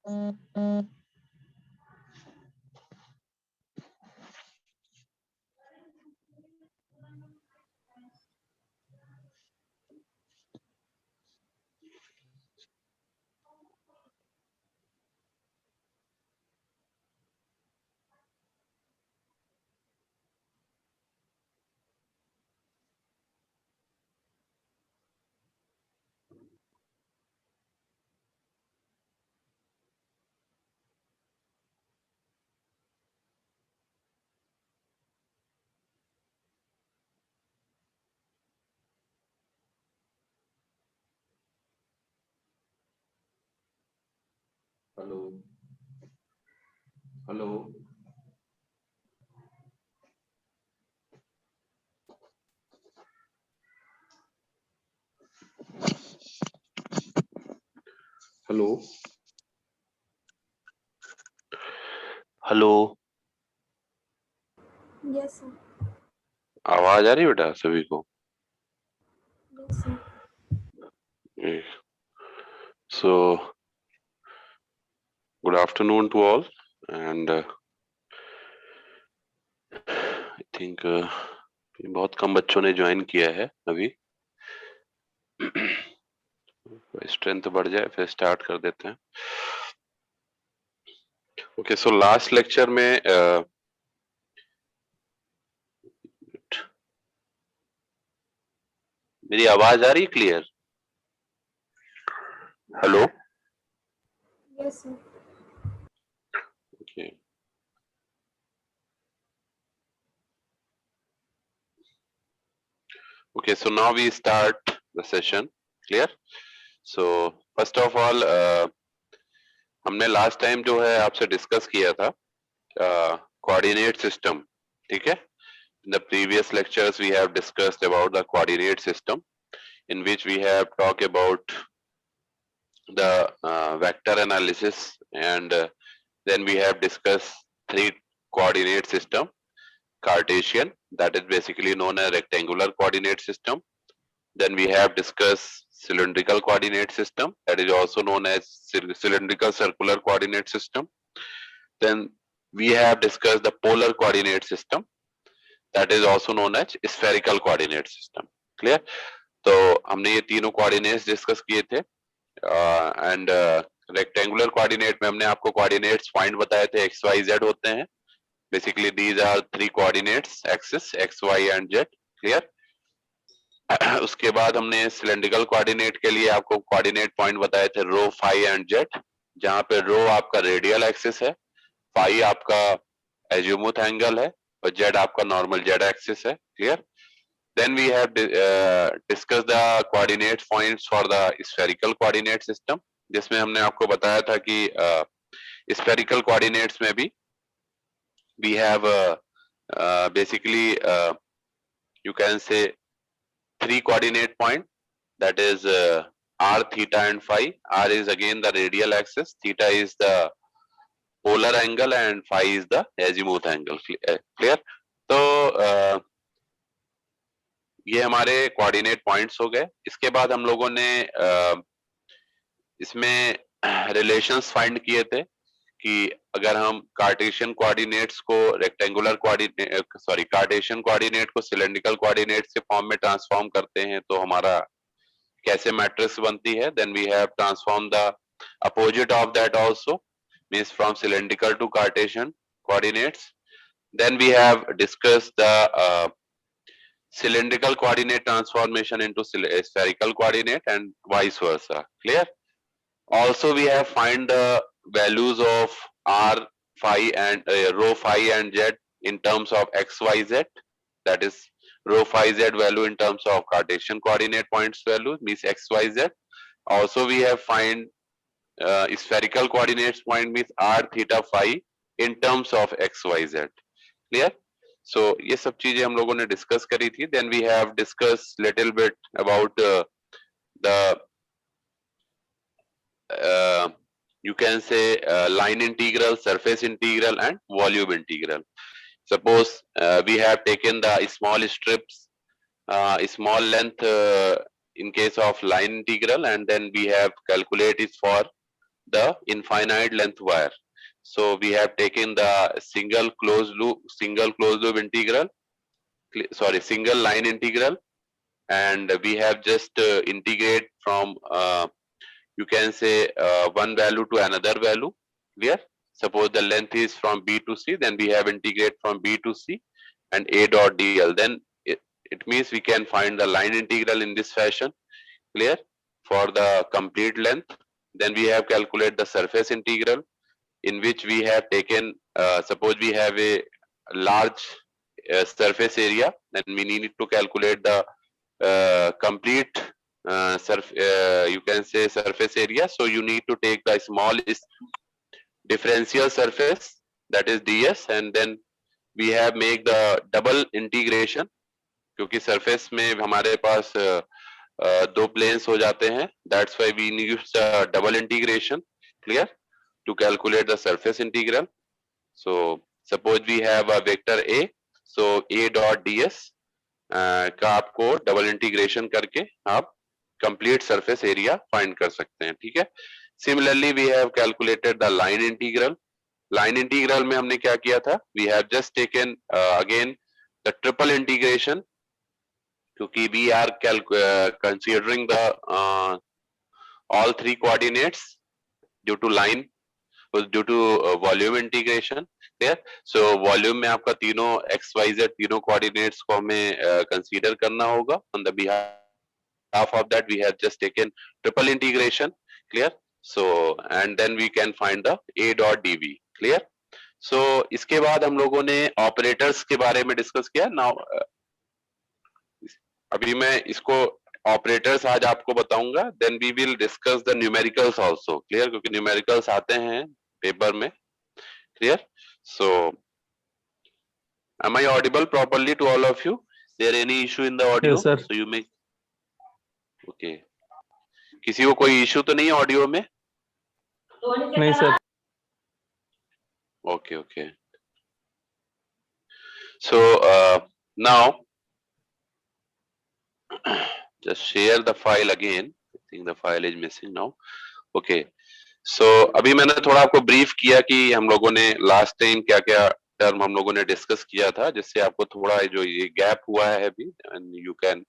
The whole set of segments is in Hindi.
Hello hello hello hello, Yes, sir. आवाज आ रही है बेटा सभी को? Yes, sir. So good afternoon to all and I think बहुत कम बच्चों ने ज्वाइन किया है अभी। स्ट्रेंथ बढ़ जाए फिर स्टार्ट कर देते हैं। ओके, सो लास्ट लेक्चर में मेरी आवाज आ रही है clear? Hello, Yes, sir. Okay okay, so now we start the session. Clear? So first of all हमने लास्ट टाइम जो है आपसे डिस्कस किया था कोऑर्डिनेट सिस्टम। ठीक है? In the previous lectures, we have discussed about the coordinate system, in which we have talked about the vector analysis, and then we have discussed three coordinate system: Cartesian, that is basically known as rectangular coordinate system. Then we have discussed cylindrical coordinate system, that is also known as cylindrical circular coordinate system. Then we have discussed the polar coordinate system, that is also known as spherical coordinate system. Clear? तो हमने ये तीनों कोऑर्डिनेट्स डिस्कस किए थे एंड रेक्टेंगुलर कोऑर्डिनेट में हमने आपको कोऑर्डिनेट्स पॉइंट बताए थे, एक्स वाई जेड होते हैं। Basically these are three coordinates, axis X Y and Z. Clear? उसके बाद हमने सिलेंड्रिकल कोऑर्डिनेट के लिए आपको कोऑर्डिनेट पॉइंट बताए थे रो, फाई एंड जेड, जहां पे रो आपका रेडियल एक्सिस है, फाई आपका एजीमुथ एंगल है और जेड आपका नॉर्मल जेड एक्सिस है। Clear? Then we have discussed the coordinate points for the spherical coordinate system, जिसमें हमने आपको बताया था कि spherical coordinates में भी we have basically you can say three coordinate point, that is r, theta and phi. R is again the radial axis, theta is the polar angle and phi is the azimuth angle. Clear? तो ये हमारे कोऑर्डिनेट पॉइंट्स हो गए। इसके बाद हम लोगों ने इसमें रिलेशंस फाइंड किए थे कि अगर हम कार्टेशियन कोऑर्डिनेट्स को रेक्टेंगुलर कोऑर्डिनेट कार्टेशियन कोऑर्डिनेट को सिलेंड्रिकल कोऑर्डिनेट्स के फॉर्म में ट्रांसफॉर्म करते हैं तो हमारा कैसे मैट्रिक्स बनती है। Then we have transform the opposite of that also, means from cylindrical to Cartesian coordinates. Then we have discussed the cylindrical coordinate transformation into spherical coordinate and vice versa. Clear? Also we have find the values of r, phi and rho, phi and z in terms of x, y, z, that is rho, phi, z value in terms of Cartesian coordinate points value, means x, y, z. Also we have find spherical coordinates point means r, theta, phi in terms of x, y, z. Clear? So ये सब चीजें हम लोगों ने डिस्कस करी थी। Then we have discuss little bit about the you can say line integral, surface integral and volume integral. Suppose we have taken the small strips, small length in case of line integral, and then we have calculated for the infinite length wire. So we have taken the single closed loop integral, single line integral, and we have just integrate from you can say one value to another value. Clear? Suppose the length is from B to C, then we have integrate from B to C and A dot dl. Then it means we can find the line integral in this fashion. Clear? For the complete length. Then we have calculate the surface integral, in which we have taken suppose we have a large surface area, then we need to calculate the complete you can say surface area. So you need to take the smallest differential surface, that is ds, and then we have make the double integration, क्योंकि surface में हमारे पास दो planes हो जाते हैं, that's why we use double integration. Clear? To calculate the surface integral. So suppose we have a vector a, so a dot ds का आपको डबल इंटीग्रेशन करके आप कंप्लीट सरफेस एरिया फाइंड कर सकते हैं. ठीक है. Similarly we have calculated the line integral. Line integral में हमने क्या किया था, we have just taken again the triple integration, क्योंकि we are considering the all three coordinates due to line, due to volume integration. Clear? So volume में आपका तीनों एक्स वाई जेड तीनों कोऑर्डिनेट्स को हमें कंसीडर करना होगा. On the behalf of that we have just taken triple integration. Clear? So and then we can find the a dot dv. Clear? So इसके बाद हम लोगों ने ऑपरेटर्स के बारे में डिस्कस किया. नाउ अभी मैं इसको ऑपरेटर्स आज आपको बताऊंगा, then we will discuss the numericals also. Clear? क्योंकि न्यूमेरिकल्स आते हैं पेपर में. Clear? So am I audible properly to all of you? Is there any issue in the audio? Yes, sir. So you make okay. किसी को कोई इशू तो नहीं ऑडियो में? नहीं sir. Okay, okay. So now just share the file again. I think the file is missing now. Okay. So अभी मैंने थोड़ा आपको ब्रीफ किया कि हम लोगों ने लास्ट टाइम क्या क्या टर्म हम लोगों ने डिस्कस किया था, जिससे आपको थोड़ा जो ये गैप हुआ है अभी, and you can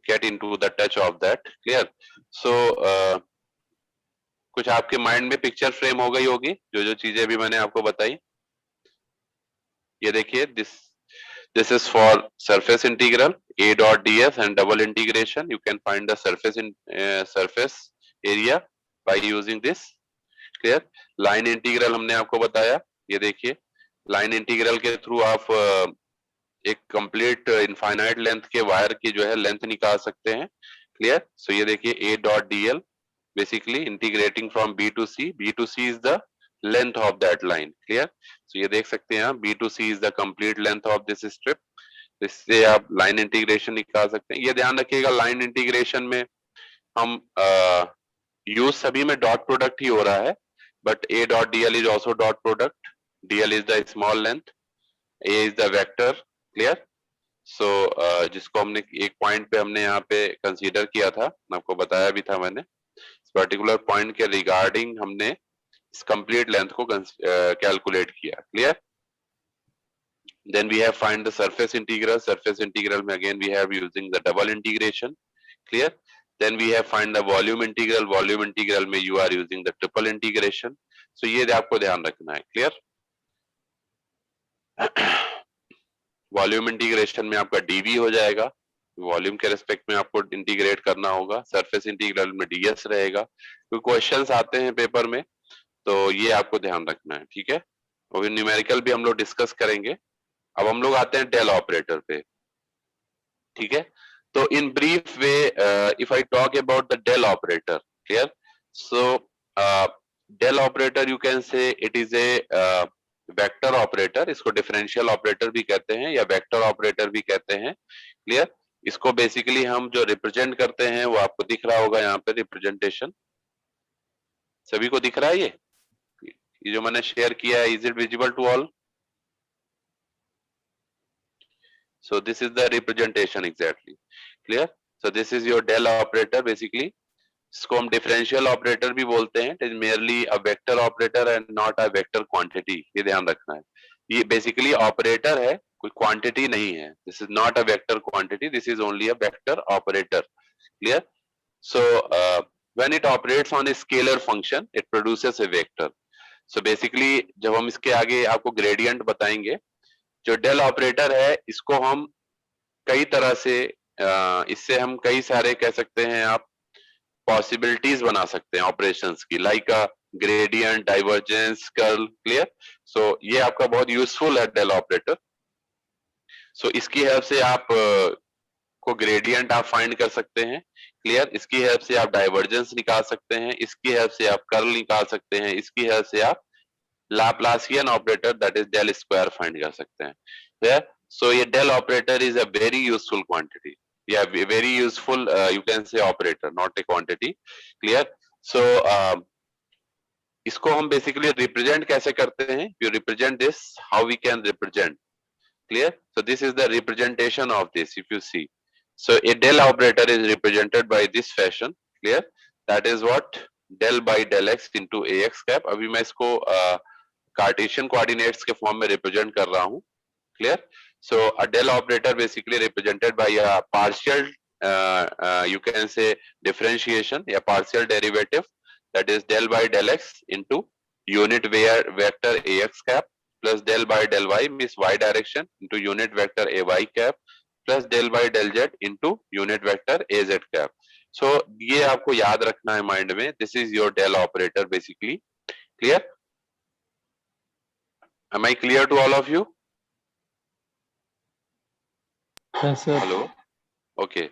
get into the touch of that. Clear? So कुछ आपके माइंड में पिक्चर फ्रेम हो गई होगी जो जो चीजें अभी मैंने आपको बताई. ये देखिए, this is for surface integral a dot ds and double integration. You can find the surface area by using this. Clear? Line integral हमने आपको बताया. ये देखिए, लाइन इंटीग्रल के थ्रू आप एक कंप्लीट इनफाइनाइट लेंथ के वायर की जो है लेंथ निकाल सकते हैं. क्लियर? सो ये देखिए, a डॉट dl basically integrating from b to c. b to c is the length of that line. Clear? So ये देख सकते हैं आप, b to c is the complete length of this strip. इससे आप लाइन इंटीग्रेशन निकाल सकते हैं. ये ध्यान रखिएगा, लाइन इंटीग्रेशन में हम यूज सभी में डॉट प्रोडक्ट ही हो रहा है, but a dot dl is also dot product. dl is the small length, a is the vector. Clear? So जिसको हमने एक पॉइंट पे हमने यहाँ पे कंसीडर किया था, आपको बताया भी था मैंने. इस पर्टिकुलर पॉइंट के रिगार्डिंग हमने इस कंप्लीट लेंथ को कैलकुलेट किया. Clear? Then we have find the surface integral. Surface integral में again we have using the double integration. Clear? Then we have find the volume integral. Volume integral में you are using the triple integration. So ये आपको ध्यान रखना है. Clear? वॉल्यूम इंटीग्रेशन में आपका dv हो जाएगा. वॉल्यूम के रेस्पेक्ट में आपको इंटीग्रेट करना होगा. सरफेस इंटीग्रल में ds रहेगा. कोई क्वेश्चंस आते हैं पेपर में, तो ये आपको ध्यान रखना है. ठीक है? और न्यूमेरिकल भी हम लोग डिस्कस करेंगे. अब हम लोग आते हैं डेल ऑपरेटर पे. ठीक है? तो in brief way if I talk about the del operator. Clear? So del operator you can say it is a vector operator. इसको डिफरेंशियल ऑपरेटर भी कहते हैं या वेक्टर ऑपरेटर भी कहते हैं. क्लियर? इसको बेसिकली हम जो रिप्रेजेंट करते हैं वो आपको दिख रहा होगा यहाँ पे रिप्रेजेंटेशन. सभी को दिख रहा है ये जो मैंने शेयर किया है? Is it visible to all? So this is the representation exactly. Clear? So this is your del operator basically. इसको हम डिफरेंशियल ऑपरेटर भी बोलते हैं. It is merely a vector operator and not a vector quantity. ये ध्यान रखना है. ये बेसिकली ऑपरेटर है, कोई क्वांटिटी नहीं है. This is not a vector quantity, this is only a vector operator. Clear? So when it operates on a scalar function it produces A vector. So basically जब हम इसके आगे आपको ग्रेडियंट बताएंगे, जो डेल ऑपरेटर है इसको हम कई तरह से इससे हम कई सारे कह सकते हैं आप पॉसिबिलिटीज बना सकते हैं ऑपरेशंस की, like gradient, divergence, curl. Clear? So ये आपका बहुत यूजफुल है डेल ऑपरेटर. सो इसकी हेल्प से आप को ग्रेडियंट आप फाइंड कर सकते हैं. क्लियर? इसकी हेल्प से आप डाइवर्जेंस निकाल सकते हैं, इसकी हेल्प से आप कर्ल निकाल सकते हैं, इसकी हेल्प से आप Laplacian operator that is del square find कर सकते हैं. क्लियर? सो ये del operator is a very useful quantity. Yeah, very useful, you can say operator, not a quantity. Clear? So इसको हम basically represent कैसे करते हैं? You represent this, how we can represent? Clear? So this is the representation of this. If you see, so a del operator is represented by this fashion. Clear? That is what del by del x into ax cap. अभी मैं इसको कार्टेशियन कोऑर्डिनेट्स के फॉर्म में रिप्रेजेंट कर रहा हूँ. Clear? So a del operator basically represented by a partial, you can say differentiation, a partial derivative, that is del by del x into unit vector ax cap plus del by del y means y direction into unit vector ay cap plus del by del z into unit vector az cap. So ये आपको याद रखना है माइंड में. This is your del operator basically. Clear? Am I clear to all of you? Yes, sir. Hello. Okay.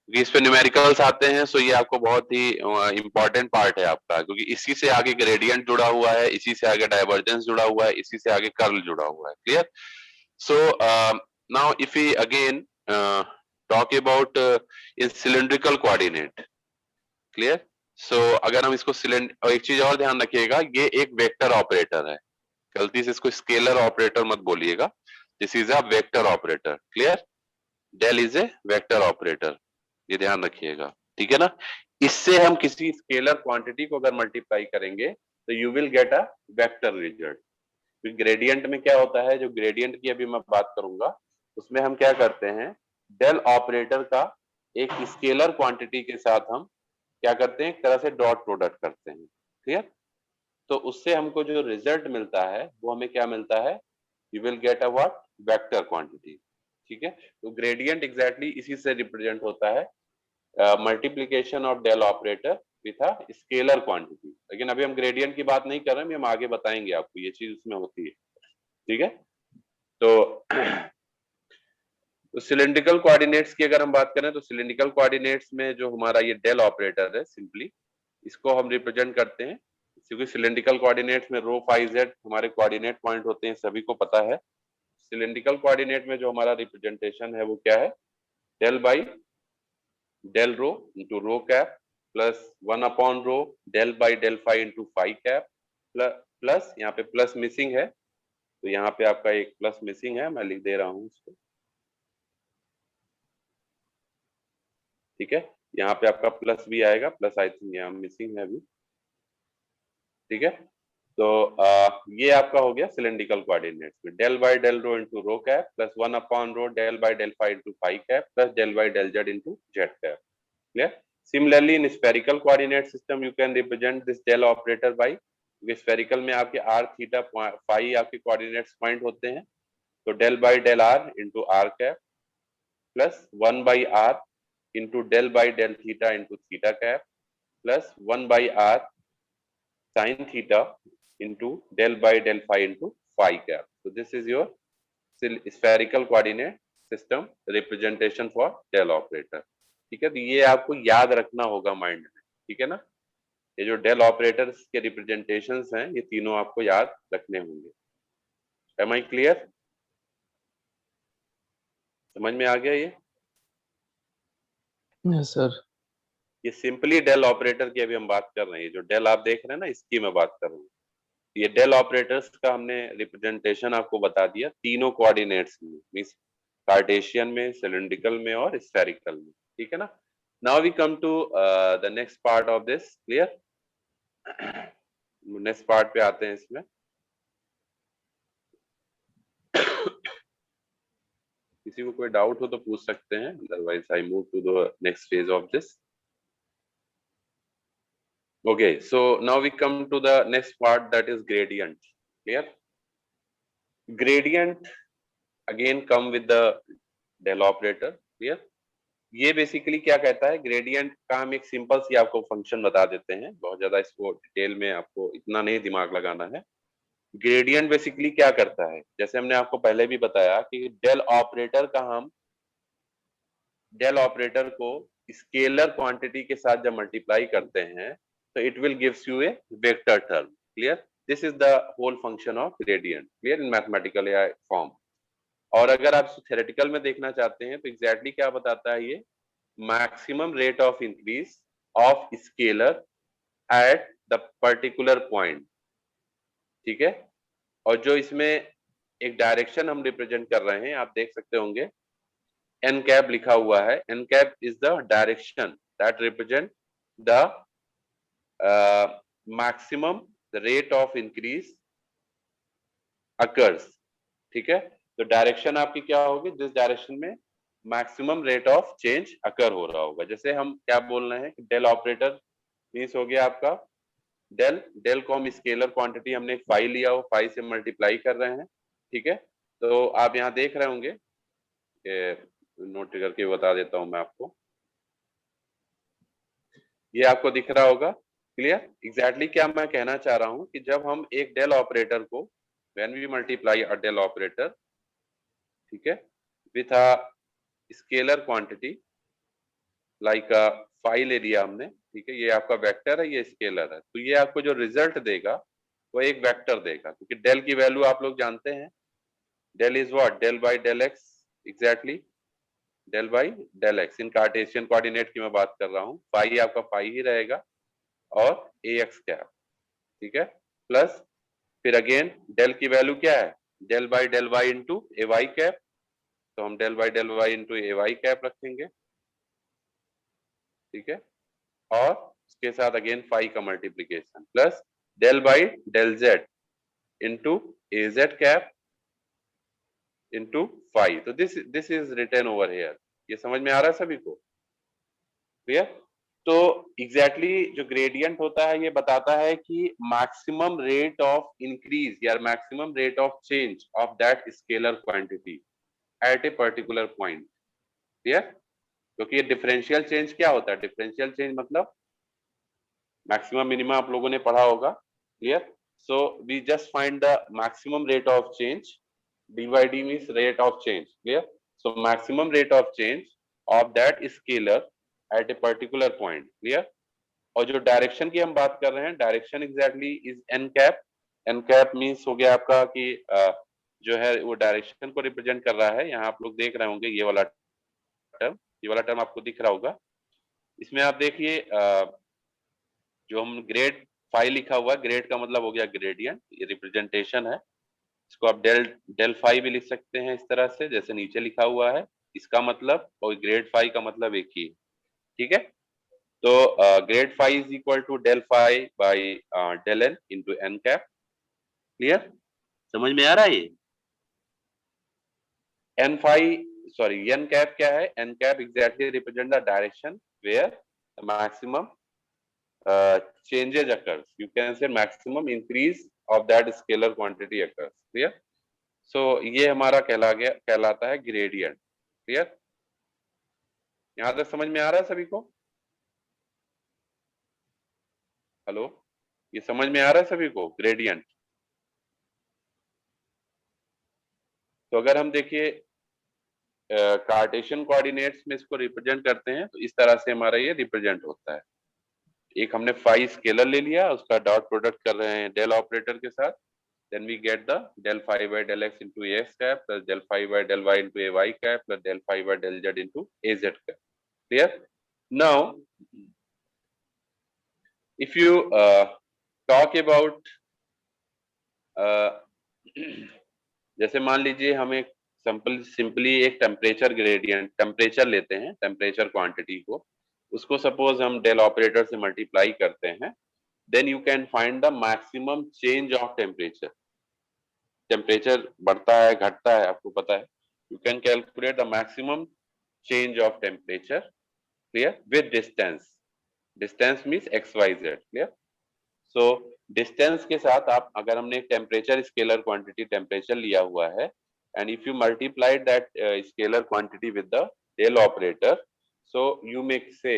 इस पे न्यूमेरिकल्स आते हैं, सो ये आपको बहुत ही इंपॉर्टेंट पार्ट है आपका, क्योंकि इसी से आगे ग्रेडियंट जुड़ा हुआ है, इसी से आगे डाइवर्जेंस जुड़ा हुआ है, इसी से आगे कर्ल जुड़ा हुआ है. Clear? So now if we again talk about in cylindrical coordinate. Clear? So अगर हम इसको सिलेंडर, एक चीज और ध्यान रखिएगा, ये एक वेक्टर ऑपरेटर है. गलती से इसको स्केलर ऑपरेटर मत बोलिएगा. This is a vector operator. Clear? Del is a vector operator, ये ध्यान रखिएगा. ठीक है ना? इससे हम किसी स्केलर क्वांटिटी को अगर मल्टीप्लाई करेंगे तो you will get a vector result. Gradient में क्या होता है, जो ग्रेडियंट की अभी मैं बात करूंगा, उसमें हम क्या करते हैं, डेल ऑपरेटर का एक स्केलर क्वांटिटी के साथ हम क्या करते हैं, एक तरह से डॉट प्रोडक्ट करते हैं. क्लियर? तो उससे हमको जो रिजल्ट मिलता है वो हमें क्या मिलता है, you will get a what, vector quantity. ठीक है? तो ग्रेडियंट एग्जैक्टली इसी से रिप्रेजेंट होता है, multiplication of del operator with a scalar quantity. लेकिन अभी हम ग्रेडियंट की बात नहीं कर रहे हैं, हम आगे बताएंगे आपको ये चीज उसमें होती है. ठीक है? तो सिलिंड्रिकल कोऑर्डिनेट्स की अगर हम बात करें तो सिलिंड्रिकल कोऑर्डिनेट्स में जो हमारा ये डेल ऑपरेटर है, सिंपली इसको हम रिप्रेजेंट करते हैं, क्योंकि सिलिंड्रिकल कोऑर्डिनेट्स में रो फाई जेड हमारे कोऑर्डिनेट पॉइंट होते हैं, सभी को पता है. सिलिंड्रिकल कोऑर्डिनेट में जो हमारा रिप्रेजेंटेशन है वो क्या है, del by del rho into rho cap plus 1 upon rho del by del phi into phi cap plus यहाँ पे प्लस मिसिंग है, तो यहाँ पे आपका एक प्लस मिसिंग है, मैं लिख दे रहा हूँ इसको. ठीक है? यहाँ पे आपका प्लस भी आएगा, प्लस आई थिंक यहाँ मिसिंग है अभी. ठीक है? तो ये आपका हो गया सिलिंड्रिकल कोऑर्डिनेट्स में, del by del rho into rho cap plus 1 upon rho del by del phi into phi cap plus del by del Z into Z cap. Clear? Similarly in spherical coordinate system you can represent this del operator by, spherical में आपके r थीटा फाई आपके कोऑर्डिनेट्स पॉइंट होते हैं, तो del by del r into r cap plus 1 by r into del by del theta into theta cap plus 1 by r sin theta into del by del phi into phi cap. So this is your spherical coordinate system representation for del operator. ठीक है? तो ये आपको याद रखना होगा माइंड में. ठीक है ना? ये जो डेल ऑपरेटर्स के रिप्रेजेंटेशंस हैं, ये तीनों आपको याद रखने होंगे. Am I clear? समझ में आ गया ये? Yes, sir. ये सिंपली डेल ऑपरेटर की अभी हम बात कर रहे हैं. जो डेल आप देख रहे हैं ना, इसकी मैं बात कर रहा हूँ. ये डेल ऑपरेटर्स का हमने रिप्रेजेंटेशन आपको बता दिया तीनों कोऑर्डिनेट्स में, मींस कार्टेशियन में, सिलिंड्रिकल में और स्फेरिकल में. ठीक है ना? Now we come to the next part of this. Clear? Next part पे आते हैं इसमें. किसी को कोई डाउट हो तो पूछ सकते हैं, otherwise I move to the next phase of this. Okay, so now we come to the next part, that is gradient. Clear? Gradient again come with the del operator. Clear? ये बेसिकली क्या कहता है, ग्रेडियंट का हम एक सिंपल सी आपको फंक्शन बता देते हैं, बहुत ज्यादा इसको डिटेल में आपको इतना नहीं दिमाग लगाना है. ग्रेडियंट बेसिकली क्या करता है, जैसे हमने आपको पहले भी बताया कि डेल ऑपरेटर का हम डेल ऑपरेटर को स्केलर क्वांटिटी के साथ जब मल्टीप्लाई करते हैं तो it will gives you a vector term. Clear? This is the whole function of gradient. Clear? In mathematical form. और अगर आप थ्योरेटिकल में देखना चाहते हैं तो एग्जैक्टली क्या बताता है ये, maximum rate of increase of scalar at the particular point. ठीक है? और जो इसमें एक डायरेक्शन हम रिप्रेजेंट कर रहे हैं, आप देख सकते होंगे एन कैप लिखा हुआ है. N cap is the direction that represent the maximum rate of increase occurs. ठीक है? तो डायरेक्शन आपकी क्या होगी, जिस डायरेक्शन में मैक्सिमम रेट ऑफ चेंज अकर हो रहा होगा. जैसे हम क्या बोल रहे हैं कि डेल ऑपरेटर मींस हो गया आपका डेल को हम स्केलर क्वांटिटी हमने फाई लिया, वो फाई से मल्टीप्लाई कर रहे हैं. ठीक है? तो आप यहाँ देख रहे होंगे, नोट करके बता देता हूं मैं आपको, ये आपको दिख रहा होगा. क्लियर? एग्जैक्टली क्या मैं कहना चाह रहा हूं कि जब हम एक डेल ऑपरेटर को when we multiply a del operator, ठीक है, with a scalar quantity like phi ले लिया हमने. ठीक है? ये आपका वेक्टर है, ये स्केलर है, तो ये आपको जो रिजल्ट देगा वो एक वेक्टर देगा, क्योंकि डेल की वैल्यू आप लोग जानते हैं, del is what, del by del X. Exactly del by del X. In Cartesian coordinate की मैं बात कर रहा हूँ. फाई आपका फाई ही रहेगा और ए एक्स कैप. ठीक है? प्लस फिर अगेन डेल की वैल्यू क्या है, del by into A Y cap. तो हम del by into A Y cap रखेंगे. ठीक है? और उसके साथ अगेन फाई का multiplication plus del by del Z into A Z cap into phi. तो this is written over here. ये समझ में आ रहा है सभी को? क्लियर? तो एग्जैक्टली जो ग्रेडियंट होता है ये बताता है कि मैक्सिमम रेट ऑफ इंक्रीज या maximum rate of change of that scalar quantity at a particular point. Clear? क्योंकि ये डिफरेंशियल चेंज क्या होता है, डिफरेंशियल चेंज मतलब मैक्सिमम मिनिमम आप लोगों ने पढ़ा होगा. Clear? So we just find the maximum rate of change. dy means rate of change. Clear? So maximum rate of change of that scalar at a particular point. Clear? और जो डायरेक्शन की हम बात कर रहे हैं, direction exactly is N cap. N cap means हो गया आपका कि जो है वो डायरेक्शन को रिप्रेजेंट कर रहा है. यहाँ आप लोग देख रहे होंगे ये वाला टर्म आपको दिख रहा होगा. इसमें आप देखिए जो हम ग्रेड फाई लिखा हुआ है, ग्रेड का मतलब हो गया ग्रेडियंट, ये रिप्रेजेंटेशन है. इसको आप डेल फाई भी लिख सकते हैं इस तरह से जैसे नीचे लिखा हुआ है. इसका मतलब और ग्रेड फाई का मतलब एक ही. ठीक है? तो grade phi is equal to del phi by del N into N cap. Clear? समझ में आ रहा है ये? N phi sorry N cap क्या है, N cap exactly represent the direction where maximum changes occurs. You can say maximum increase of that scalar quantity occurs. Clear? So ये हमारा कहलाता है gradient. Clear? यहां तक समझ में आ रहा है सभी को? हेलो, ये समझ में आ रहा है सभी को gradient? तो अगर हम देखिए कार्टेशियन कोऑर्डिनेट्स में इसको रिप्रेजेंट करते हैं तो इस तरह से हमारा ये रिप्रेजेंट होता है. एक हमने फाई स्केलर ले लिया, उसका डॉट प्रोडक्ट कर रहे हैं डेल ऑपरेटर के साथ. Then we get the del phi by del x into ax cap plus del phi by del y into ay cap plus del phi by del z into az cap. Clear? Now, if you talk about जैसे मान लीजिए हम एक सिंपली एक टेम्परेचर ग्रेडियंट टेम्परेचर लेते हैं, टेम्परेचर क्वांटिटी को. उसको सपोज हम डेल ऑपरेटर से मल्टीप्लाई करते हैं, then you can find the maximum change of temperature. Temperature बढ़ता है घटता है आपको पता है, you can calculate the maximum change of temperature, clear, with distance. Distance means X Y Z, clear. So distance के साथ आप, अगर हमने एक टेम्परेचर स्केलर क्वांटिटी टेम्परेचर लिया हुआ है, and if you multiply that scalar quantity with the del operator, so you may say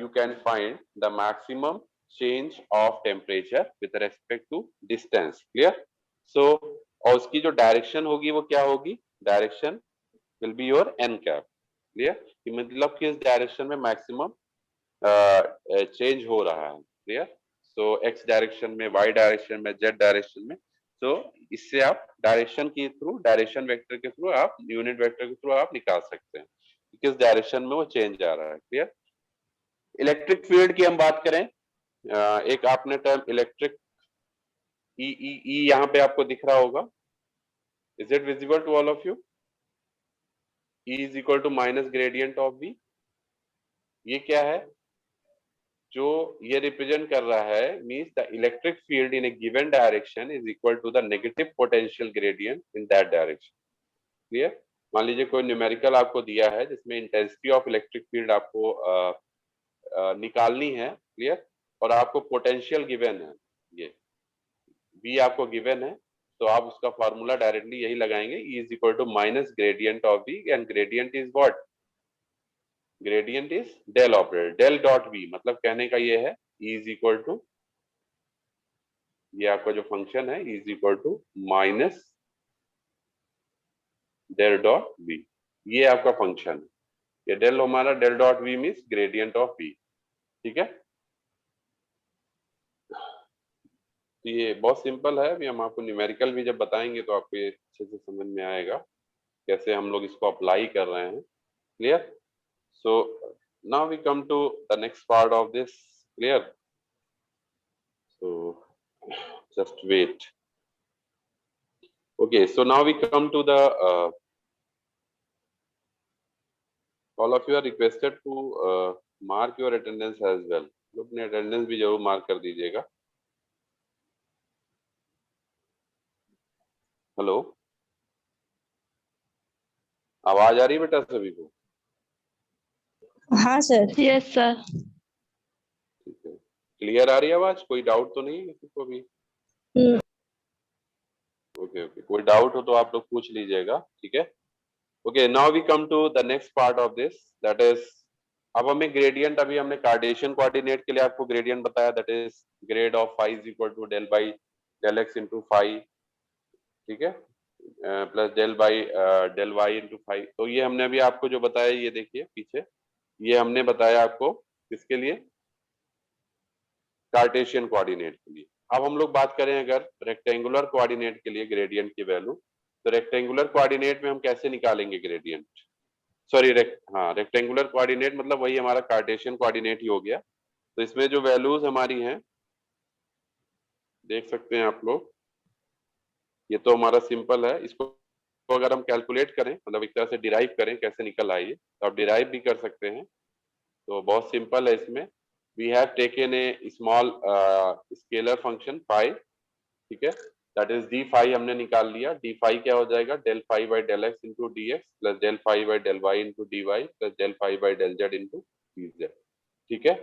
you can find the maximum change of temperature with respect to distance, clear। so और उसकी जो डायरेक्शन होगी वो क्या होगी, direction will be your n cap, clear, कि मतलब किस डायरेक्शन में मैक्सिमम चेंज हो रहा है, क्लियर। सो एक्स डायरेक्शन में, वाई डायरेक्शन में, जेड डायरेक्शन में। सो इससे आप डायरेक्शन के थ्रू, डायरेक्शन वेक्टर के थ्रू, आप यूनिट वेक्टर के थ्रू आप निकाल सकते हैं किस डायरेक्शन में वो चेंज आ रहा है, क्लियर। इलेक्ट्रिक फील्ड की हम बात करें, एक आपने टर्म इलेक्ट्रिक ई ई ई यहाँ पे आपको दिख रहा होगा, is it visible to all of you? E is equal to minus gradient of V। ये क्या है जो ये रिप्रेजेंट कर रहा है, means the electric field in a given direction is equal to the negative potential gradient in that direction, clear. मान लीजिए कोई न्यूमेरिकल आपको दिया है जिसमें इंटेंसिटी ऑफ इलेक्ट्रिक फील्ड आपको निकालनी है, क्लियर, और आपको पोटेंशियल गिवन है, ये V आपको गिवन है, तो आप उसका फॉर्मूला डायरेक्टली यही लगाएंगे, E is equal to minus gradient of V, and gradient is what, gradient is del operator, del dot V, मतलब कहने का ये है E इज इक्वल टू, ये आपका जो फंक्शन है E is equal to minus del dot V, ये आपका फंक्शन है। ये डेल हमारा del dot V means gradient of V, ठीक है। तो ये बहुत सिंपल है, अभी हम आपको न्यूमेरिकल भी जब बताएंगे तो आपको ये अच्छे से समझ में आएगा कैसे हम लोग इसको अप्लाई कर रहे हैं, clear. So now we come to the next part of this, clear. So just wait, okay. So now we come to the all of you are requested to mark your attendance as well, तो अपने अटेंडेंस भी जरूर मार्क कर दीजिएगा। हेलो, आवाज आ रही है बेटा सभी को? हाँ सर। Yes sir. ठीक है, क्लियर आ रही है आवाज? कोई डाउट तो नहीं है किसी को भी? ओके ओके, कोई डाउट हो तो आप लोग पूछ लीजिएगा, ठीक है। Okay, now we come to the next part of this, that is, अब हमें ग्रेडियंट, अभी हमने कार्टेशियन कोऑर्डिनेट के लिए आपको ग्रेडियंट बताया, that is grad of phi is equal to del by del x into phi, ठीक है, plus del by del y into phi. तो ये हमने अभी आपको जो बताया, ये देखिए पीछे, ये हमने बताया आपको किसके लिए, कार्टेशियन कोऑर्डिनेट के लिए। अब हम लोग बात करें अगर रेक्टेंगुलर कोऑर्डिनेट के लिए ग्रेडियंट की वैल्यू, तो रेक्टेंगुलर कोऑर्डिनेट में हम कैसे निकालेंगे ग्रेडियंट, सॉरी हाँ, रेक्टेंगुलर कोऑर्डिनेट मतलब वही हमारा कार्टेशियन कोऑर्डिनेट ही हो गया। तो इसमें जो वैल्यूज हमारी हैं देख सकते हैं आप लोग, ये तो हमारा सिंपल है, इसको तो अगर हम कैलकुलेट करें, मतलब एक तरह से डिराइव करें कैसे निकल आई है, तो आप डिराइव भी कर सकते हैं। तो बहुत सिंपल है, इसमें we have taken a small scalar function phi, ठीक है, दैट इज डी फाई हमने निकाल लिया। डी फाई क्या हो जाएगा, del phi by del x into d x plus del phi by del y into d y plus del phi by del Z into d z, ठीक है।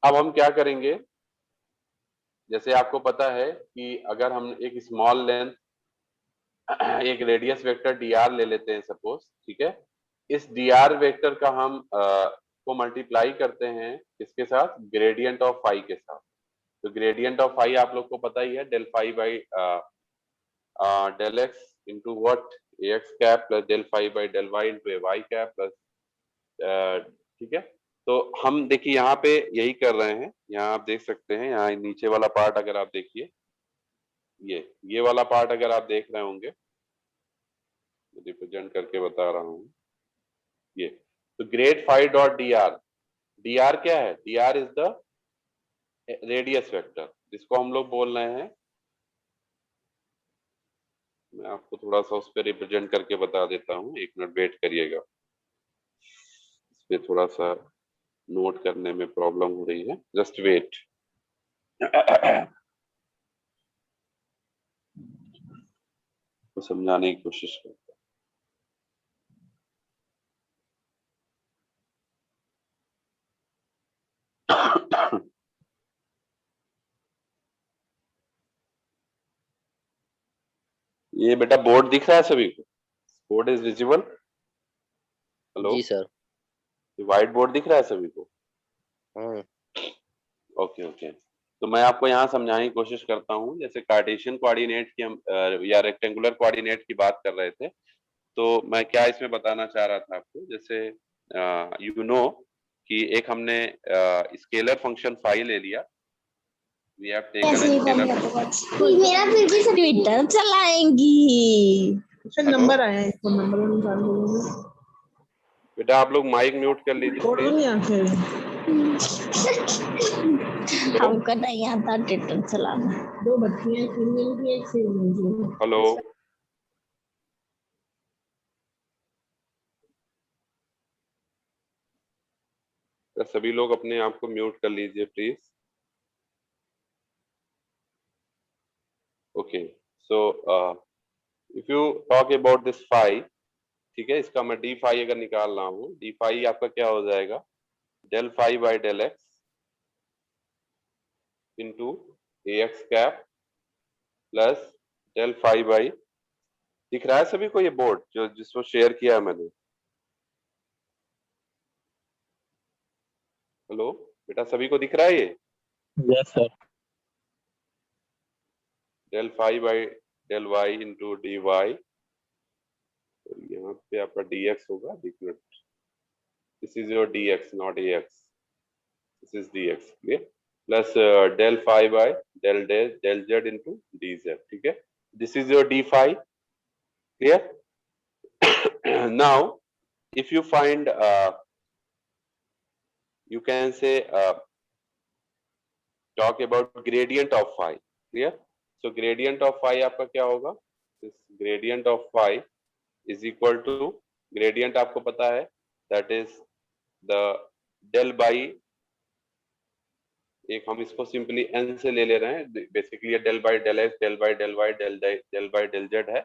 अब हम क्या करेंगे, जैसे आपको पता है कि अगर हम एक स्मॉल लेंथ, एक रेडियस वेक्टर डी आर ले लेते हैं सपोज, ठीक है, इस डी आर वेक्टर का हम को मल्टीप्लाई करते हैं किसके साथ, ग्रेडियंट ऑफ फाई के साथ। तो ग्रेडियंट ऑफ फाई आप लोग को पता ही है, del phi by del x into what, a x cap plus del phi by del y into A Y cap plus, ठीक है। तो हम देखिए यहाँ पे यही कर रहे हैं, यहाँ आप देख सकते हैं, यहाँ नीचे वाला पार्ट अगर आप देखिए, ये वाला पार्ट अगर आप देख रहे होंगे, रिप्रेजेंट करके बता रहा हूँ ये, तो grade phi dot d r, d r क्या है, d r is the radius vector, जिसको हम लोग बोल रहे हैं, मैं आपको थोड़ा सा उस पर रिप्रेजेंट करके बता देता हूँ, एक मिनट वेट करिएगा, इस पे थोड़ा सा नोट करने में प्रॉब्लम हो रही है, जस्ट वेट। तो समझाने की कोशिश करता हूं। ये बेटा बोर्ड दिख रहा है सभी को? Board is visible? हेलो, जी सर। व्हाइट बोर्ड दिख रहा है सभी को? हम्म। Okay okay. तो मैं आपको यहाँ समझाने की कोशिश करता हूँ। जैसे कार्टेशियन कोऑर्डिनेट की हम या रेक्टेंगुलर कोऑर्डिनेट की बात कर रहे थे, तो मैं क्या इसमें बताना चाह रहा था आपको, जैसे यू नो कि एक हमने स्केलर फंक्शन फाई ले लिया। वी हैव टेकन ऐसे ही बोल स्केलर। दिया तो मेरा फिर भी ट्विटर चलाएंगी। अच्छा नंबर आया है, फोन नंबर निकाल लो। बेटा आप लोग माइक म्यूट कर लीजिए फोटो प्लीज। नहीं आखे। हमको नहीं आता ट्विटर चलाना। दो बच्ची हैं, फीमेल की एक फीमेल की। हेलो, तो सभी लोग अपने आप को म्यूट कर लीजिए please. Okay, so if you talk about this phi, ठीक है, इसका मैं डी फाई अगर निकाल रहा हूँ, डी फाई आपका क्या हो जाएगा, del phi by del x into a x cap plus del phi by, दिख रहा है सभी को ये बोर्ड जो जिसको शेयर किया है मैंने? हेलो बेटा, सभी को दिख रहा है ये? Yes sir. Del phi by del y into d y, यहाँ पे आपका dx होगा, this is your dx not ax, this is dx, clear, plus del phi by del del z into dz, ठीक है, this is your d phi, clear. Now if you find you can say talk about gradient of phi, clear, so gradient of phi आपका क्या होगा, this gradient of phi is equal to, gradient आपको पता है, that is the del by, एक हम इसको सिंपली n से ले रहे हैं, बेसिकली ये del by del x, del by del y, del by del z है,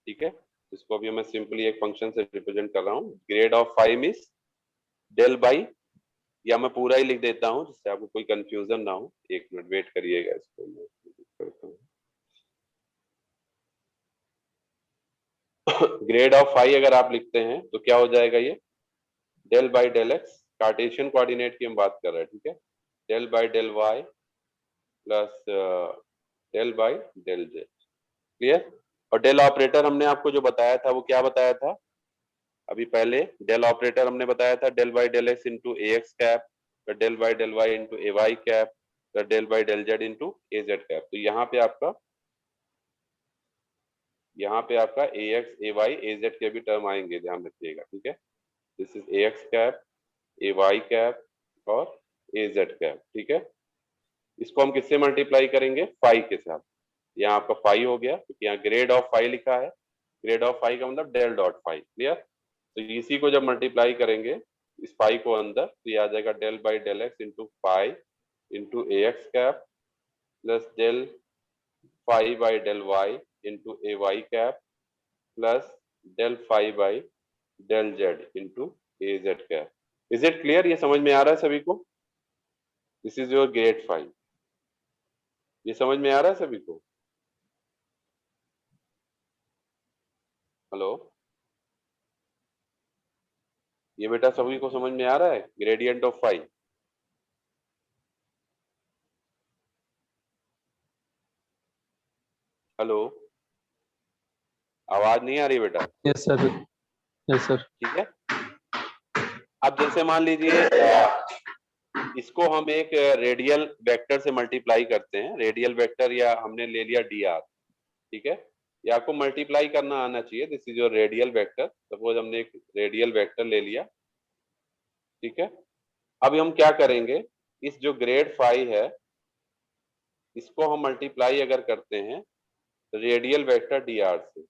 ठीक है, इसको अभी मैं सिंपली एक फंक्शन से रिप्रेजेंट कर रहा हूँ। Grad of phi means del by, या मैं पूरा ही लिख देता हूँ जिससे आपको कोई कंफ्यूजन ना हो, एक मिनट वेट करिएगा, इसको मैं करता हूँ। ग्रेड ऑफ फाई अगर आप लिखते हैं तो क्या हो जाएगा, ये del by del x, Cartesian coordinate की हम बात कर रहे हैं, ठीक है, del by del y plus del by del z, clear. और डेल ऑपरेटर हमने आपको जो बताया था वो क्या बताया था अभी पहले, डेल ऑपरेटर हमने बताया था del by del x into a x cap, del by del y into A Y cap, del by del Z into A Z cap. तो यहाँ पे आपका a x a y a z के भी टर्म आएंगे, ध्यान रखिएगा, ठीक है, this is a x cap, a Y cap और ए जेड कैप, ठीक है। इसको हम किससे मल्टीप्लाई करेंगे, फाई के साथ, यहाँ आपका फाई हो गया क्योंकि यहाँ ग्रेड ऑफ फाई लिखा है, ग्रेड ऑफ फाई का मतलब डेल डॉट फाई, क्लियर। तो इसी को जब मल्टीप्लाई करेंगे इस फाई को अंदर, तो ये आ जाएगा del by del x into phi into a x cap plus del phi by del y into A Y cap plus del phi by del Z into A Z cap. Is it clear, ये समझ में आ रहा है सभी को? This is your grad phi, ये समझ में आ रहा है सभी को? हेलो, ये बेटा सभी को समझ में आ रहा है ग्रेडियंट ऑफ फाई? हेलो, आवाज नहीं आ रही बेटा? Yes sir. Yes sir. ठीक है, अब जैसे मान लीजिए इसको हम एक रेडियल वेक्टर से मल्टीप्लाई करते हैं, रेडियल वेक्टर या हमने ले लिया डी आर, ठीक है, या आपको मल्टीप्लाई करना आना चाहिए, this is your radial vector, suppose हमने एक रेडियल वेक्टर ले लिया, ठीक है। अब हम क्या करेंगे, इस जो ग्रेड फाई है इसको हम मल्टीप्लाई अगर करते हैं रेडियल वेक्टर डी आर से,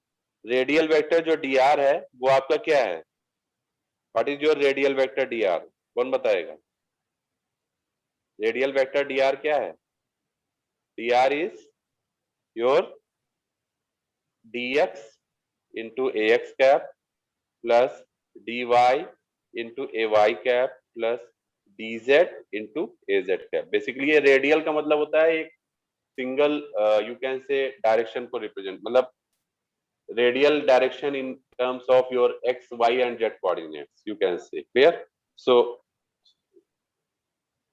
रेडियल वेक्टर जो डी आर है वो आपका क्या है, what is your radial vector D R, कौन बताएगा? रेडियल वेक्टर dr क्या है? dr is your dx into ax cap plus dy into ay cap plus dz into az cap. Basically ये रेडियल का मतलब होता है एक सिंगल यू कैन से डायरेक्शन को रिप्रेजेंट, मतलब radial direction in terms of your x, y and z coordinates, you can say. Clear? So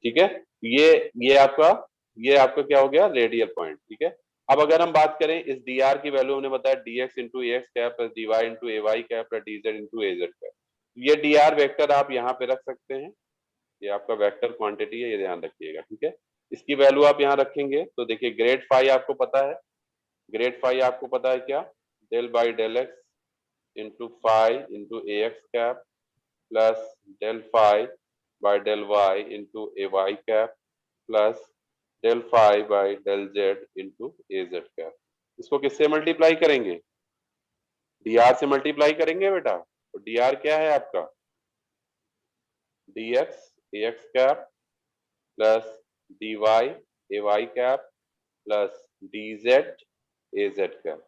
ठीक है, ये आपका क्या हो गया? Radial point. ठीक है, अब अगर हम बात करें इस dr की वैल्यू हमने बताया dx into ax cap plus dy into ay cap plus dz into az cap. ये dr वेक्टर आप यहाँ पे रख सकते हैं, ये आपका वेक्टर क्वांटिटी है, ये ध्यान रखिएगा. ठीक है, इसकी वैल्यू आप यहाँ रखेंगे तो देखिए ग्रेड फाई आपको पता है, ग्रेड फाई आपको पता है क्या? Del by del x into phi into a x cap plus del phi by del y into A Y cap plus del phi by del Z into A Z cap. इसको किससे मल्टीप्लाई करेंगे? dr से मल्टीप्लाई करेंगे बेटा. तो dr क्या है आपका? dx ax cap plus dy ay cap plus dz az cap.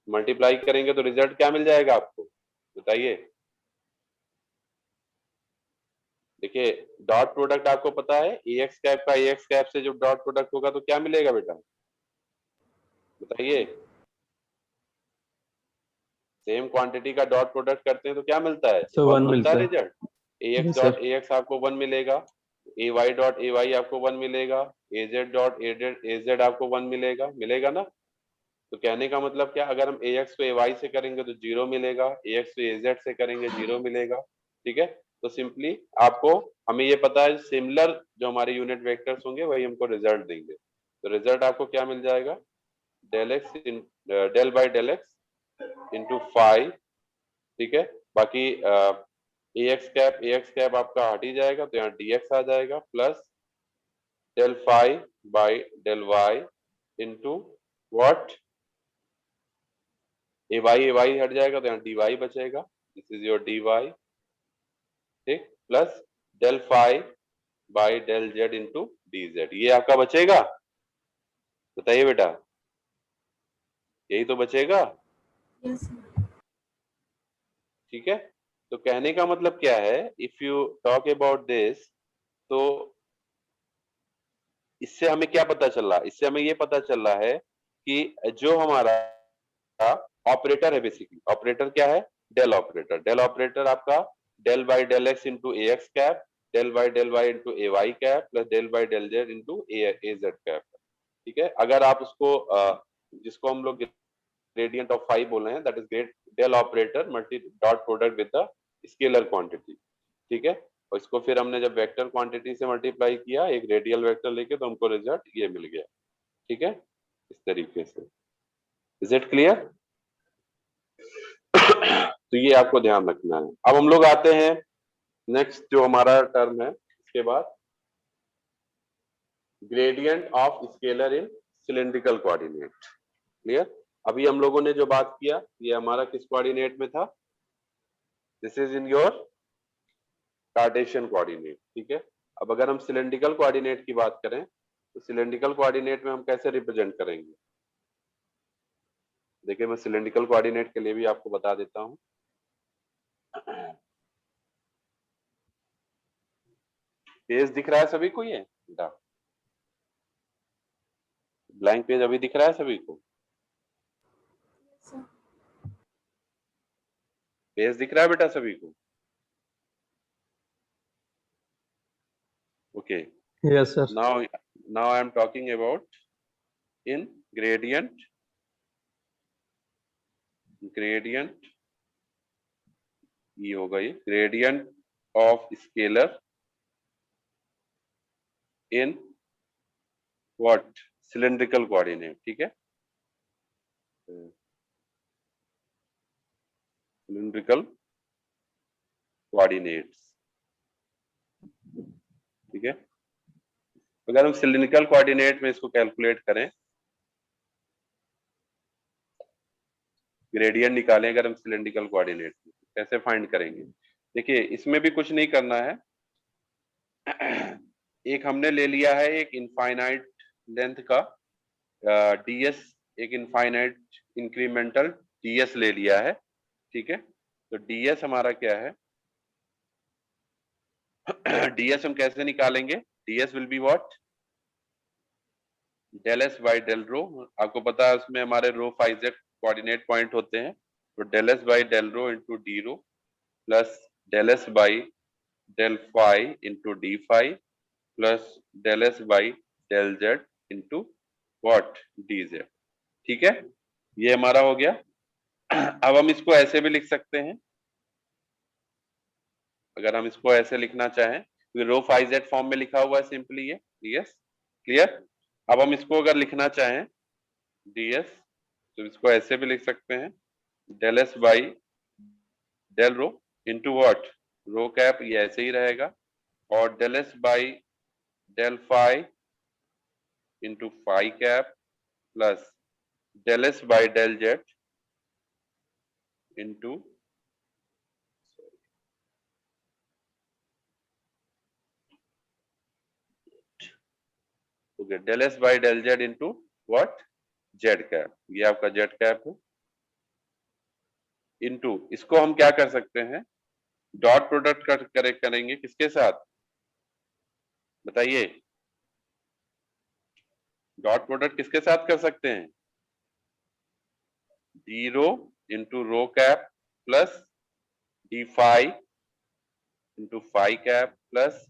Multiply करेंगे तो रिजल्ट क्या मिल जाएगा आपको? बताइए. देखिए डॉट प्रोडक्ट आपको पता है, ax कैप का ax कैप से जो डॉट प्रोडक्ट होगा तो क्या मिलेगा बेटा? बताइए. सेम क्वांटिटी का डॉट प्रोडक्ट करते हैं तो क्या मिलता है? So, 1 मिलता है मिलता है. Result. ax Yes, dot sir. ax आपको 1 मिलेगा, ay डॉट ay आपको 1 मिलेगा, az डॉट az आपको 1 मिलेगा. मिलेगा ना? तो कहने का मतलब क्या, अगर हम ax को ay से करेंगे तो 0 मिलेगा, ax को az से करेंगे 0 मिलेगा. ठीक है, तो सिंपली आपको, हमें ये पता है सिमिलर जो हमारे यूनिट वेक्टर्स होंगे वही हमको रिजल्ट देंगे. तो रिजल्ट आपको क्या मिल जाएगा? Del x del by del x into phi. ठीक है, बाकी ax कैप आपका हट ही जाएगा तो यहाँ dx आ जाएगा plus del phi by del y into what, ay हट जाएगा तो यहाँ dy बचेगा. This is your dy. ठीक, plus del phi by del Z into dz. ये आपका बचेगा. बताइए बेटा, यही तो बचेगा. ठीक है, तो कहने का मतलब क्या है, if you talk about this, तो इससे हमें क्या पता चल रहा है? इससे हमें ये पता चल रहा है कि जो हमारा ऑपरेटर है, बेसिकली ऑपरेटर क्या है? Del operator. डेल ऑपरेटर आपका del by del x into a x cap, del by del y into A Y cap plus del by del Z into A Z cap. ठीक है, अगर आप उसको जिसको हम लोग ग्रेडियंट ऑफ फाइव बोल रहे हैं, that is grad del operator multi dot product with the scalar quantity. ठीक है, और इसको फिर हमने जब वेक्टर क्वांटिटी से मल्टीप्लाई किया एक रेडियल वेक्टर लेके, तो हमको रिजल्ट ये मिल गया. ठीक है, इस तरीके से. Is it clear? तो ये आपको ध्यान रखना है. अब हम लोग आते हैं नेक्स्ट जो हमारा टर्म है, इसके बाद gradient of scalar in cylindrical coordinate. Clear? अभी हम लोगों ने जो बात किया ये हमारा किस कोऑर्डिनेट में था? This is in your Cartesian coordinate. ठीक है, अब अगर हम सिलिंड्रिकल कोऑर्डिनेट की बात करें तो सिलिंड्रिकल कोऑर्डिनेट में हम कैसे रिप्रेजेंट करेंगे? देखिए मैं सिलिंड्रिकल कोऑर्डिनेट के लिए भी आपको बता देता हूं. पेज दिख रहा है सभी को? ये ब्लैंक पेज अभी दिख रहा है सभी को? पेज दिख रहा है बेटा सभी को? Okay. Yes, sir. Now I am talking about in gradient ये होगा, ये gradient of scalar in what? Cylindrical coordinate. ठीक है, cylindrical coordinates. ठीक है, अगर हम सिलिंड्रिकल कोऑर्डिनेट में इसको कैलकुलेट करें, ग्रेडियंट निकालें अगर हम सिलिंड्रिकल कोऑर्डिनेट में, कैसे फाइंड करेंगे? देखिए इसमें भी कुछ नहीं करना है. एक हमने ले लिया है एक इनफाइनाइट लेंथ का डीएस, एक इनफाइनाइट इंक्रीमेंटल डीएस ले लिया है, ठीक है। तो डीएस हमारा क्या है, डीएस हम कैसे निकालेंगे, ds will be what, del S by del rho. आपको पता है उसमें हमारे rho phi z coordinate point होते हैं, तो del S by del rho into D rho plus del S by del phi into D phi plus del S by del Z into what d z, ठीक है। ये हमारा हो गया। अब हम इसको ऐसे भी लिख सकते हैं, अगर हम इसको ऐसे लिखना चाहें, रो फाइव जेड फॉर्म में लिखा हुआ है सिंपली ये डीएस, क्लियर। अब हम इसको अगर लिखना चाहें डीएस, तो इसको ऐसे भी लिख सकते हैं, del S by del rho into what rho cap, ये ऐसे ही रहेगा, और del S by del phi into phi cap plus del S by del Z into okay del S by del Z into what z cap, ये आपका जेड कैप है, इंटू इसको हम क्या कर सकते हैं, डॉट प्रोडक्ट करेंगे किसके साथ बताइए, डॉट प्रोडक्ट किसके साथ कर सकते हैं, D rho into rho cap plus D phi into phi cap plus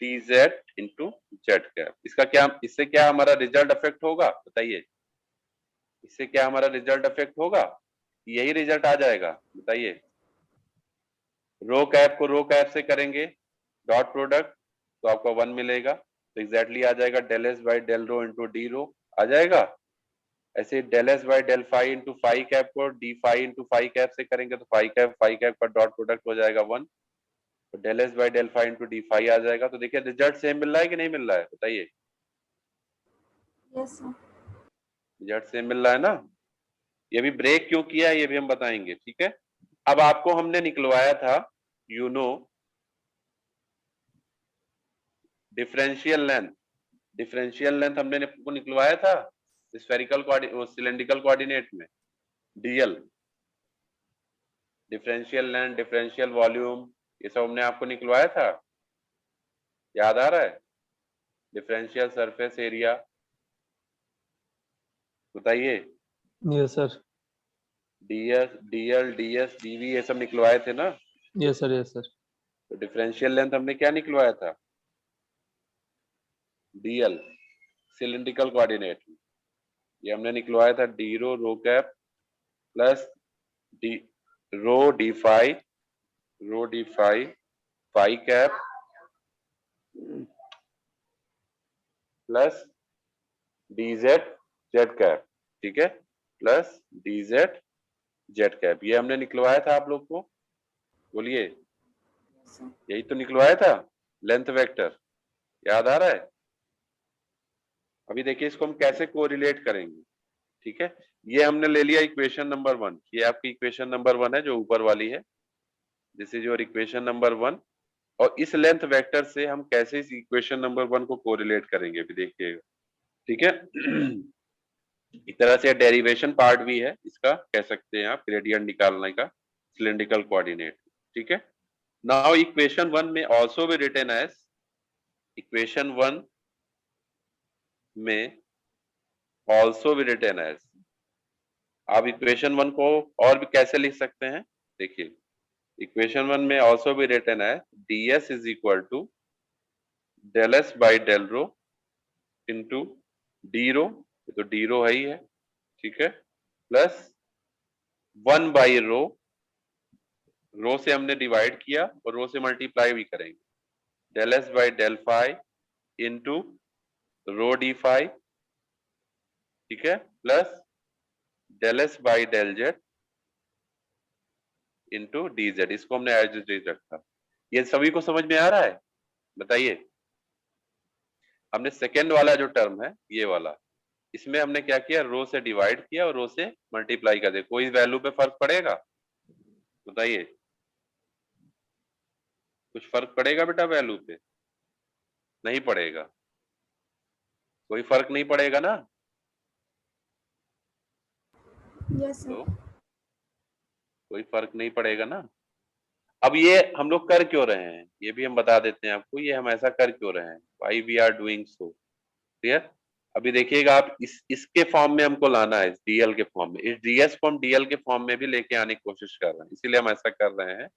T Z into Z cap. इसका क्या, इससे क्या हमारा रिजल्ट अफेक्ट होगा बताइए, इससे क्या हमारा रिजल्ट अफेक्ट होगा, यही रिजल्ट आ जाएगा बताइए। रो कैप को रो कैप से करेंगे डॉट प्रोडक्ट तो आपको 1 मिलेगा, तो एग्जैक्टली आ जाएगा del S by del rho into D rho आ जाएगा। ऐसे del S by del phi into phi cap को D phi into phi cap से करेंगे तो फाई कैप का डॉट प्रोडक्ट हो जाएगा 1, तो del S by del phi into D phi आ जाएगा। तो देखिए रिजल्ट सेम मिल रहा है कि नहीं मिल रहा है बताइए, यस सर। रिजल्ट सेम मिल रहा है ना। ये भी ब्रेक क्यों किया है ये भी हम बताएंगे, ठीक है। अब आपको हमने निकलवाया था you know differential length, differential length हमने आपको निकलवाया था स्फेरिकल सिलेंड्रिकल कोऑर्डिनेट में, DL, differential length, differential volume, ये सब हमने आपको निकलवाया था, याद आ रहा है, डिफरेंशियल सरफेस एरिया, बताइए, yes sir. Dl ds dv ये सब निकलवाए थे ना। Yes sir, yes sir. तो डिफरेंशियल लेंथ हमने क्या निकलवाया था, डीएल सिलेंड्रिकल कोऑर्डिनेट में, ये हमने निकलवाया था d rho rho cap plus d d phi phi cap plus d z z cap, ठीक है, प्लस डीजेड जेड कैप, ये हमने निकलवाया था आप लोग को, बोलिए यही तो निकलवाया था लेंथ वेक्टर, याद आ रहा है। अभी देखिए इसको हम कैसे कोरिलेट करेंगे, ठीक है। ये हमने ले लिया इक्वेशन नंबर 1, ये आपकी इक्वेशन नंबर 1 है जो ऊपर वाली है, this is your equation number 1, और इस लेंथ वेक्टर से हम कैसे इस इक्वेशन नंबर 1 को कोरिलेट करेंगे अभी देखिएगा, ठीक है। एक तरह से डेरिवेशन पार्ट भी है इसका, कह सकते हैं आप ग्रेडियंट निकालने का सिलेंड्रिकल कोऑर्डिनेट, ठीक है। नाउ इक्वेशन 1 में also be written as, equation 1 में आल्सो बी रिटन एज, आप इक्वेशन 1 को और भी कैसे लिख सकते हैं देखिए, इक्वेशन 1 में आल्सो बी रिटन है ds is equal to del S by del rho into D rho, तो डी रो है ही है, ठीक है, प्लस 1 बाई रो, रो से हमने डिवाइड किया और रो से मल्टीप्लाई भी करेंगे, del S by del phi into rho d phi, ठीक है, plus del S by del Z into d z, इसको हमने एज इट इज रखा। ये सभी को समझ में आ रहा है बताइए। हमने सेकेंड वाला जो टर्म है ये वाला, इसमें हमने क्या किया, रो से डिवाइड किया और रो से मल्टीप्लाई कर दिया, कोई वैल्यू पे फर्क पड़ेगा बताइए, कुछ फर्क पड़ेगा बेटा वैल्यू पे, नहीं पड़ेगा, कोई फर्क नहीं पड़ेगा ना। यस तो कोई फर्क नहीं पड़ेगा ना। अब ये हम लोग कर क्यों रहे हैं ये भी हम बता देते हैं आपको, ये हम ऐसा कर क्यों रहे हैं, why we are doing so. Clear. अभी देखिएगा आप इसके फॉर्म में हमको लाना है, डीएल के फॉर्म में, इस डीएस को हम डीएल के फॉर्म में भी लेके आने की कोशिश कर रहे हैं, इसीलिए हम ऐसा कर रहे हैं